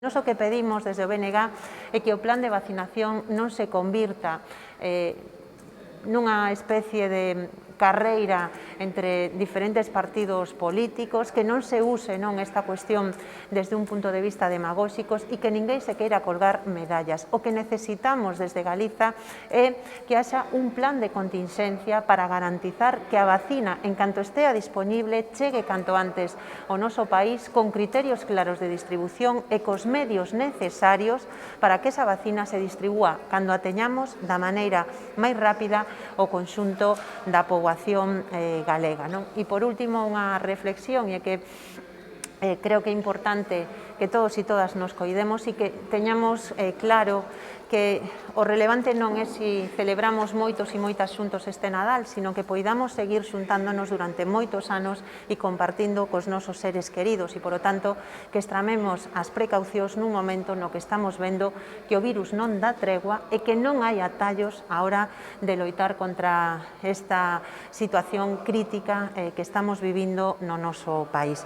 Nos o que pedimos desde o BNG é que o plan de vacinación non se convirta nunha especie de carreira entre diferentes partidos políticos, que non se use esta cuestión desde un punto de vista demagóxicos e que ninguén se queira colgar medallas. O que necesitamos desde Galiza é que haxa un plan de contingencia para garantizar que a vacina, en canto estea disponible, chegue canto antes ao noso país con criterios claros de distribución e cos medios necesarios para que esa vacina se distribúa cando a teñamos da maneira máis rápida o conxunto da poboación galega. E, por último, unha reflexión é que creo que é importante que todos e todas nos coidemos e que teñamos claro que o relevante non é se celebramos moitos e moitas xuntos este Nadal, sino que poidamos seguir xuntándonos durante moitos anos e compartindo cos nosos seres queridos e, polo tanto, que extramemos as precaucións nun momento no que estamos vendo que o virus non dá tregua e que non hai atallos á hora de loitar contra esta situación crítica que estamos vivindo no noso país.